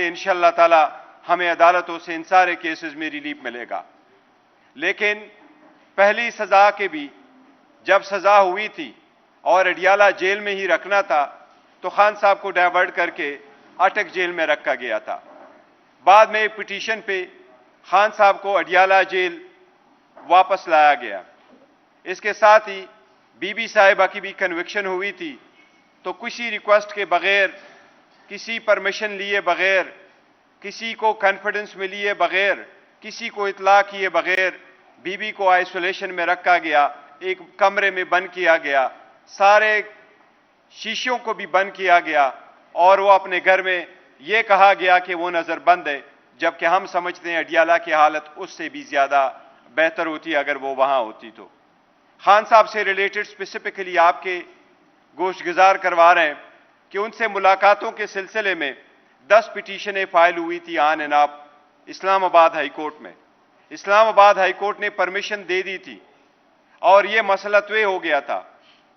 انشاءاللہ تعالی ہمیں عدالتوں سے ان سارے کیسز میں ریلیف ملے گا. لیکن پہلی سزا کے بھی جب سزا ہوئی تھی اور اڈیالہ جیل میں ہی رکھنا تھا تو خان صاحب کو ڈائیورٹ کر کے اٹک جیل میں رکھا گیا تھا. بعد میں ایک پٹیشن پہ خان صاحب کو اڈیالہ جیل واپس لایا گیا. اس کے ساتھ ہی بی بی صاحبہ کی بھی کنوکشن ہوئی تھی تو کسی ریکویسٹ کے بغیر، کسی پرمیشن لیے بغیر، کسی کو کانفیڈنس میں لیے بغیر، کسی کو اطلاع کیے بغیر بی بی کو آئسولیشن میں رکھا گیا، ایک کمرے میں بند کیا گیا، سارے شیشوں کو بھی بند کیا گیا اور وہ اپنے گھر میں یہ کہا گیا کہ وہ نظر بند ہے، جبکہ ہم سمجھتے ہیں اڈیالہ کی حالت اس سے بھی زیادہ بہتر ہوتی اگر وہ وہاں ہوتی تو. خان صاحب سے ریلیٹڈ اسپیسیفکلی آپ کے گوشت گزار کروا رہے ہیں کہ ان سے ملاقاتوں کے سلسلے میں 10 پٹیشنیں فائل ہوئی تھی آن اینڈ آف اسلام آباد ہائی کورٹ میں. اسلام آباد ہائی کورٹ نے پرمیشن دے دی تھی اور یہ مسئلہ طے ہو گیا تھا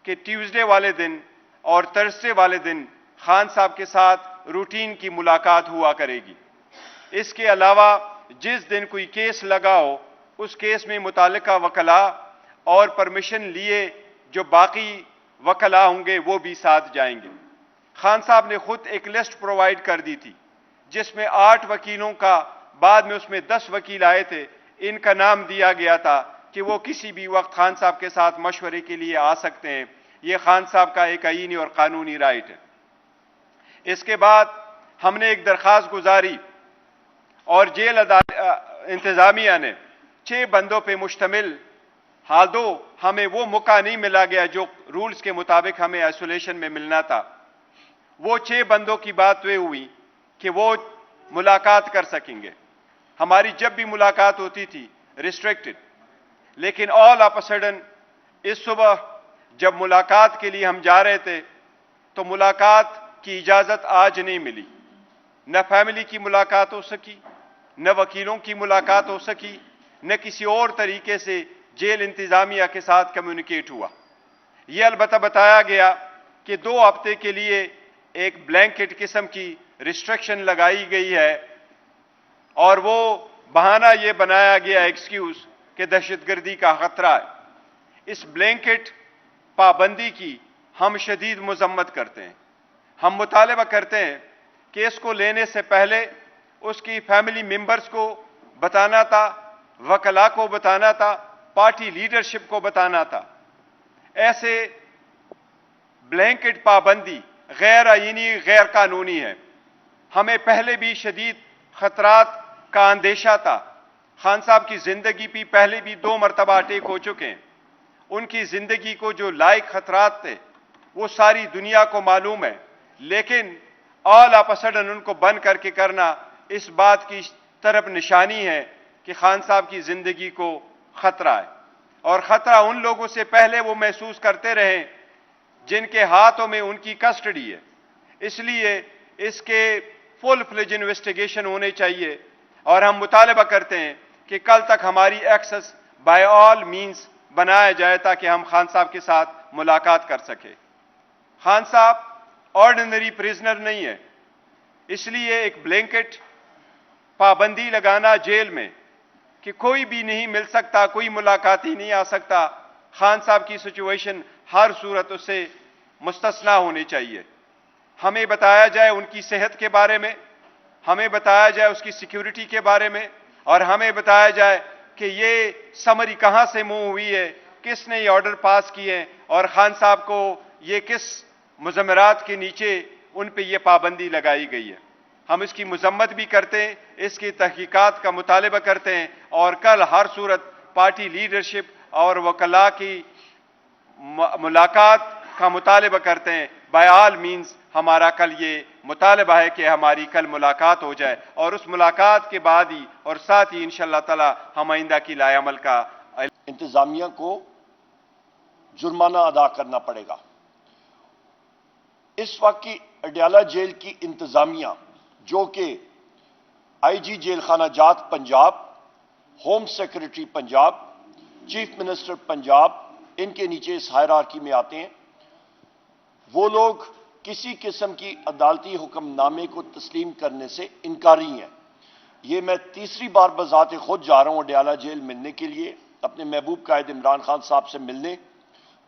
کہ ٹیوزڈے والے دن اور تھرسڈے والے دن خان صاحب کے ساتھ روٹین کی ملاقات ہوا کرے گی. اس کے علاوہ جس دن کوئی کیس لگا ہو اس کیس میں متعلقہ وکلاء اور پرمیشن لیے جو باقی وکلاء ہوں گے وہ بھی ساتھ جائیں گے. خان صاحب نے خود ایک لسٹ پرووائڈ کر دی تھی جس میں 8 وکیلوں کا، بعد میں اس میں 10 وکیل آئے تھے، ان کا نام دیا گیا تھا کہ وہ کسی بھی وقت خان صاحب کے ساتھ مشورے کے لیے آ سکتے ہیں. یہ خان صاحب کا ایک آئینی اور قانونی رائٹ ہے. اس کے بعد ہم نے ایک درخواست گزاری اور جیل انتظامیہ نے 6 بندوں پہ مشتمل، ہادو ہمیں وہ موقع نہیں ملا گیا جو رولز کے مطابق ہمیں آئسولیشن میں ملنا تھا. وہ 6 بندوں کی بات یہ ہوئی کہ وہ ملاقات کر سکیں گے. ہماری جب بھی ملاقات ہوتی تھی ریسٹرکٹڈ، لیکن آل آف اے سڈن اس صبح جب ملاقات کے لیے ہم جا رہے تھے تو ملاقات کی اجازت آج نہیں ملی. نہ فیملی کی ملاقات ہو سکی، نہ وکیلوں کی ملاقات ہو سکی، نہ کسی اور طریقے سے جیل انتظامیہ کے ساتھ کمیونیکیٹ ہوا. یہ البتہ بتایا گیا کہ 2 ہفتے کے لیے ایک بلینکٹ قسم کی ریسٹرکشن لگائی گئی ہے اور وہ بہانہ یہ بنایا گیا ایکسکیوز کہ دہشت گردی کا خطرہ ہے. اس بلینکٹ پابندی کی ہم شدید مذمت کرتے ہیں. ہم مطالبہ کرتے ہیں کہ اس کو لینے سے پہلے اس کی فیملی ممبرز کو بتانا تھا، وکلاء کو بتانا تھا، پارٹی لیڈرشپ کو بتانا تھا. ایسے بلینکٹ پابندی غیر آئینی، غیر قانونی ہے. ہمیں پہلے بھی شدید خطرات کا اندیشہ تھا. خان صاحب کی زندگی بھی پہلے بھی 2 مرتبہ اٹیک ہو چکے ہیں. ان کی زندگی کو جو لائق خطرات تھے وہ ساری دنیا کو معلوم ہے، لیکن آل آف اے سڈن ان کو بند کر کے کرنا اس بات کی طرف نشانی ہے کہ خان صاحب کی زندگی کو خطرہ ہے. اور خطرہ ان لوگوں سے پہلے وہ محسوس کرتے رہے جن کے ہاتھوں میں ان کی کسٹڈی ہے. اس لیے اس کے فل فلیج انویسٹیگیشن ہونے چاہیے اور ہم مطالبہ کرتے ہیں کہ کل تک ہماری ایکسس بائی آل مینز بنایا جائے تاکہ ہم خان صاحب کے ساتھ ملاقات کر سکیں. خان صاحب آرڈنری پریزنر نہیں ہے، اس لیے ایک بلینکٹ پابندی لگانا جیل میں کہ کوئی بھی نہیں مل سکتا، کوئی ملاقاتی نہیں آ سکتا. خان صاحب کی سچویشن ہر صورت اس سے مستثنیٰ ہونی چاہیے. ہمیں بتایا جائے ان کی صحت کے بارے میں، ہمیں بتایا جائے اس کی سیکیورٹی کے بارے میں، اور ہمیں بتایا جائے کہ یہ سمری کہاں سے منہ ہوئی ہے، کس نے یہ آرڈر پاس کیے اور خان صاحب کو یہ کس مضمرات کے نیچے ان پہ یہ پابندی لگائی گئی ہے. ہم اس کی مذمت بھی کرتے ہیں، اس کی تحقیقات کا مطالبہ کرتے ہیں اور کل ہر صورت پارٹی لیڈرشپ اور وکلاء کی ملاقات کا مطالبہ کرتے ہیں. بائی آل مینز ہمارا کل یہ مطالبہ ہے کہ ہماری کل ملاقات ہو جائے اور اس ملاقات کے بعد ہی اور ساتھ ہی انشاءاللہ تعالی ہم آئندہ کی لائے عمل کا انتظامیہ کو جرمانہ ادا کرنا پڑے گا. اس وقت کی اڈیالہ جیل کی انتظامیہ جو کہ آئی جی جیل خانہ جات Punjab, home secretary Punjab, chief minister Punjab, ان کے نیچے اس ہائرارکی میں آتے ہیں. وہ لوگ کسی قسم کی عدالتی حکم نامے کو تسلیم کرنے سے انکاری ہیں۔ یہ میں تیسری بار بذات خود جا رہا ہوں اڈیالہ جیل ملنے کے لیے، اپنے محبوب قائد عمران خان صاحب سے ملنے،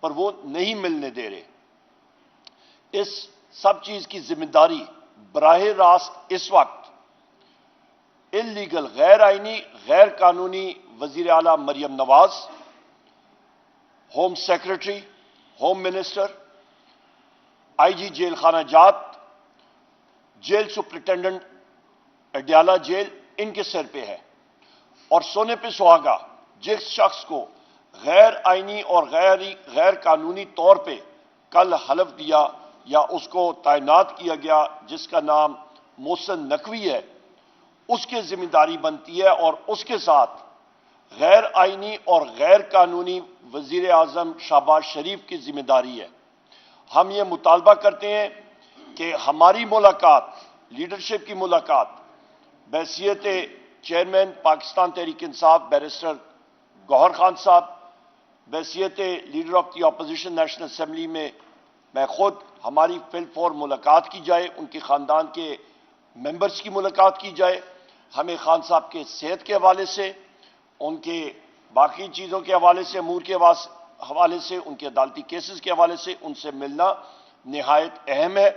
پر وہ نہیں ملنے دے رہے۔ اس سب چیز کی ذمہ داری براہ راست اس وقت انلیگل، غیر آئینی، غیر قانونی وزیر اعلیٰ Maryam Nawaz, home secretary, home minister, آئی جی جیل خانہ جات، جیل سپرنٹینڈنٹ اڈیالہ جیل، ان کے سر پہ ہے۔ اور سونے پہ سہاگا جس شخص کو غیر آئینی اور غیر قانونی طور پہ کل حلف دیا یا اس کو تعینات کیا گیا، جس کا نام محسن نقوی ہے، اس کی ذمہ داری بنتی ہے، اور اس کے ساتھ غیر آئینی اور غیر قانونی وزیر اعظم شہباز شریف کی ذمہ داری ہے۔ ہم یہ مطالبہ کرتے ہیں کہ ہماری ملاقات، لیڈرشپ کی ملاقات، بحیثیت چیئرمین پاکستان تحریک انصاف بیرسٹر گوہر خان صاحب، بحیثیت leader of the opposition national assembly میں خود، ہماری فی الفور ملاقات کی جائے، ان کے خاندان کے ممبرز کی ملاقات کی جائے۔ ہمیں خان صاحب کے صحت کے حوالے سے، ان کے باقی چیزوں کے حوالے سے، امور کے حوالے سے، ان کے عدالتی کیسز کے حوالے سے ان سے ملنا نہایت اہم ہے۔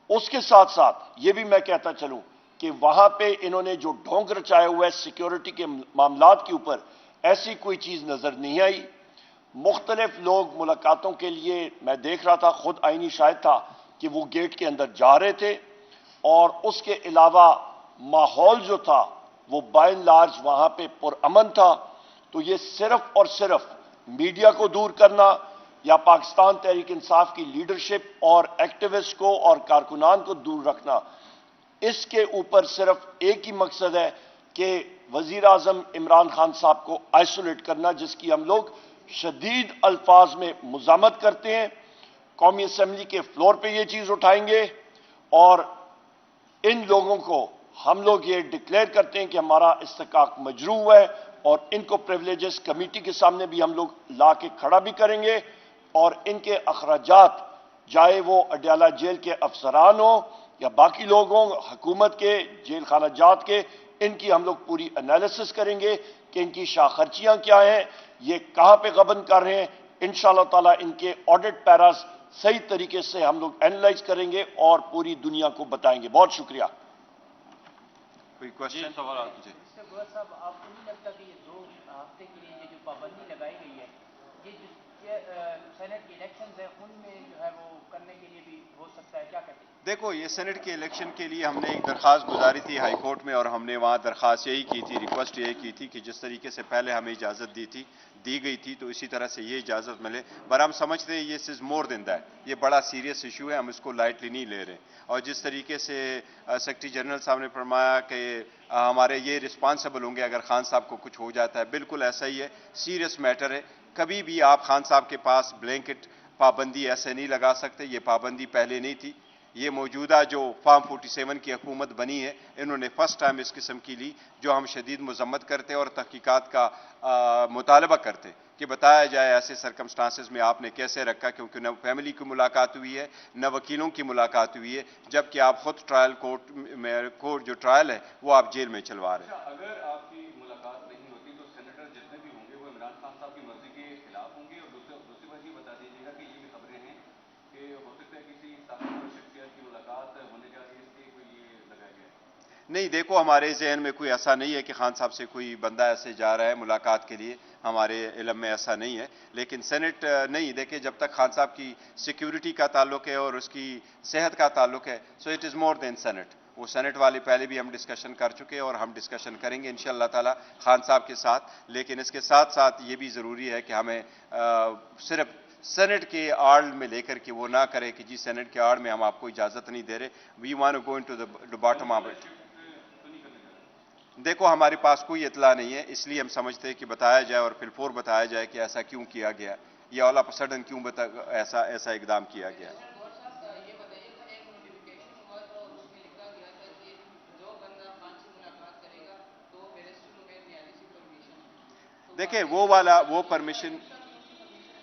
اس کے ساتھ ساتھ یہ بھی میں کہتا چلوں کہ وہاں پہ انہوں نے جو ڈھونگ رچایا ہوا ہے سیکیورٹی کے معاملات کے اوپر، ایسی کوئی چیز نظر نہیں آئی۔ مختلف لوگ ملاقاتوں کے لیے، میں دیکھ رہا تھا، خود آئینی شاہد تھا کہ وہ گیٹ کے اندر جا رہے تھے، اور اس کے علاوہ ماحول جو تھا وہ بائی اینڈ لارج وہاں پہ پرامن تھا۔ تو یہ صرف اور صرف میڈیا کو دور کرنا یا پاکستان تحریک انصاف کی لیڈرشپ اور ایکٹیوسٹ کو اور کارکنان کو دور رکھنا، اس کے اوپر صرف ایک ہی مقصد ہے کہ وزیر اعظم عمران خان صاحب کو آئسولیٹ کرنا، جس کی ہم لوگ شدید الفاظ میں مذمت کرتے ہیں۔ قومی اسمبلی کے فلور پہ یہ چیز اٹھائیں گے، اور ان لوگوں کو ہم لوگ یہ ڈکلیئر کرتے ہیں کہ ہمارا استحقاق مجروح ہے، اور ان کو پریولیجز کمیٹی کے سامنے بھی ہم لوگ لا کے کھڑا بھی کریں گے، اور ان کے اخراجات، چاہے وہ اڈیالہ جیل کے افسران ہوں یا باقی لوگ ہوں، حکومت کے، جیل خانہ جات کے، ان کی ہم لوگ پوری انالیسس کریں گے کہ ان کی شاہ خرچیاں کیا ہیں، یہ کہاں پہ غبن کر رہے ہیں۔ انشاءاللہ تعالیٰ ان کے آڈٹ پیراز صحیح طریقے سے ہم لوگ اینالائز کریں گے اور پوری دنیا کو بتائیں گے۔ بہت شکریہ۔ کوئی کوشچن؟ سوالات جی۔ گوہر صاحب، آپ کو نہیں لگتا کہ یہ 2 ہفتے کے لیے یہ جو پابندی لگائی گئی ہے، یہ جو سینٹ کے الیکشنز ہیں ان میں جو ہے وہ کرنے کے لیے بھی ہو سکتا ہے؟ کیا کہتے ہیں؟ دیکھو، یہ سینٹ کے الیکشن کے لیے ہم نے ایک درخواست گزاری تھی ہائی کورٹ میں، اور ہم نے وہاں درخواست یہی کی تھی، ریکویسٹ یہی کی تھی کہ جس طریقے سے پہلے ہمیں اجازت دی گئی تھی تو اسی طرح سے یہ اجازت ملے۔ پر ہم سمجھتے ہیں یہ از مور دین دیٹ، یہ بڑا سیریس ایشو ہے، ہم اس کو لائٹلی نہیں لے رہے۔ اور جس طریقے سے سیکرٹری جنرل صاحب نے فرمایا کہ ہمارے یہ رسپانسبل ہوں گے اگر خان صاحب کو کچھ ہو جاتا ہے، بالکل ایسا ہی ہے، سیریس میٹر ہے۔ کبھی بھی آپ خان صاحب کے پاس بلینکٹ پابندی ایسے نہیں لگا سکتے، یہ پابندی پہلے نہیں تھی۔ یہ موجودہ جو فارم 47 کی حکومت بنی ہے، انہوں نے فرسٹ ٹائم اس قسم کی لی، جو ہم شدید مذمت کرتے اور تحقیقات کا مطالبہ کرتے کہ بتایا جائے ایسے سرکمسٹانسز میں آپ نے کیسے رکھا، کیونکہ نہ فیملی کی ملاقات ہوئی ہے، نہ وکیلوں کی ملاقات ہوئی ہے، جبکہ آپ خود ٹرائل کورٹ جو ٹرائل ہے وہ آپ جیل میں چلوا رہے ہیں۔ اگر آپ کی ملاقات نہیں ہوتی تو سینیٹر جتنے بھی ہوں گے وہ عمران خان صاحب کی مرضی کے خلاف ہوں گے؟ اور دوسری بات یہ بتا دیجیے گا کہ یہ بھی خبریں ہیں کہ ہو سکتا ہے کسی طاقتور شخصیت کی ملاقات ہونے جا رہی ہے، اس لیے کوئی یہ لگایا گیا ہے؟ نہیں، دیکھو، ہمارے ذہن میں کوئی ایسا نہیں ہے کہ خان صاحب سے کوئی بندہ ایسے جا رہا ہے ملاقات کے لیے، ہمارے علم میں ایسا نہیں ہے۔ لیکن سینٹ نہیں، دیکھیں، جب تک خان صاحب کی سیکیورٹی کا تعلق ہے اور اس کی صحت کا تعلق ہے، so it is more than scent. وہ سینٹ والے پہلے بھی ہم ڈسکشن کر چکے اور ہم ڈسکشن کریں گے انشاءاللہ تعالی خان صاحب کے ساتھ۔ لیکن اس کے ساتھ ساتھ یہ بھی ضروری ہے کہ ہمیں صرف سینٹ کے آڑ میں لے کر کے وہ نہ کرے کہ جی سینٹ کے آڑ میں ہم آپ کو اجازت نہیں دے رہے، we want to go into the bottom of it. دیکھو، ہمارے پاس کوئی اطلاع نہیں ہے، اس لیے ہم سمجھتے ہیں کہ بتایا جائے اور پھر فور بتایا جائے کہ ایسا کیوں کیا گیا، یا آل آف سڈن کیوں ایسا اقدام کیا گیا۔ دیکھیں، وہ پرمیشن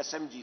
SMG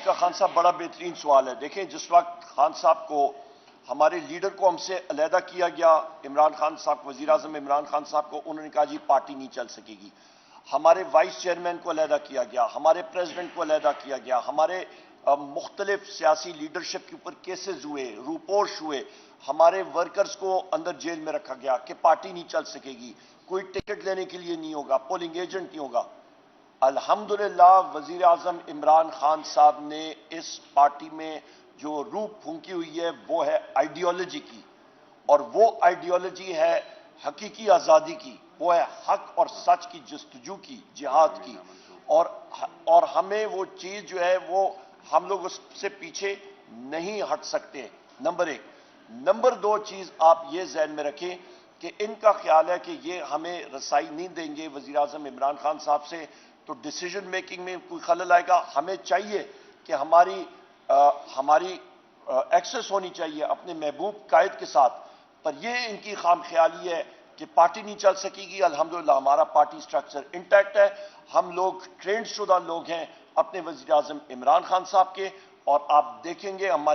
مرزا خان صاحب بڑا بہترین سوال ہے. دیکھیں جس وقت خان صاحب کو ہمارے لیڈر کو ہم سے علیحدہ کیا گیا، عمران خان صاحب وزیر اعظم عمران خان صاحب کو، انہوں نے کہا جی پارٹی نہیں چل سکے گی. ہمارے وائس چیئرمین کو علیحدہ کیا گیا، ہمارے پریزیڈنٹ کو علیحدہ کیا گیا، ہمارے مختلف سیاسی لیڈرشپ کے اوپر کیسز ہوئے، روپوش ہوئے، ہمارے ورکرز کو اندر جیل میں رکھا گیا کہ پارٹی نہیں چل سکے گی، کوئی ٹکٹ لینے کے لیے نہیں ہوگا، پولنگ ایجنٹ نہیں ہوگا. الحمدللہ وزیر اعظم عمران خان صاحب نے اس پارٹی میں جو روح پھونکی ہوئی ہے وہ ہے آئیڈیالوجی کی، اور وہ آئیڈیالوجی ہے حقیقی آزادی کی، وہ ہے حق اور سچ کی جستجو کی، جہاد کی. اور ہمیں وہ چیز جو ہے وہ ہم لوگ اس سے پیچھے نہیں ہٹ سکتے. نمبر ایک. نمبر دو چیز آپ یہ ذہن میں رکھیں کہ ان کا خیال ہے کہ یہ ہمیں رسائی نہیں دیں گے وزیر اعظم عمران خان صاحب سے تو ڈیسیجن میکنگ میں کوئی خلل آئے گا. ہمیں چاہیے کہ ہماری ایکسس ہونی چاہیے اپنے محبوب قائد کے ساتھ، پر یہ ان کی خام خیالی ہے کہ پارٹی نہیں چل سکے گی. الحمدللہ ہمارا پارٹی سٹرکچر انٹیکٹ ہے، ہم لوگ ٹرینڈ شدہ لوگ ہیں اپنے وزیر اعظم عمران خان صاحب کے، اور آپ دیکھیں گے ہماری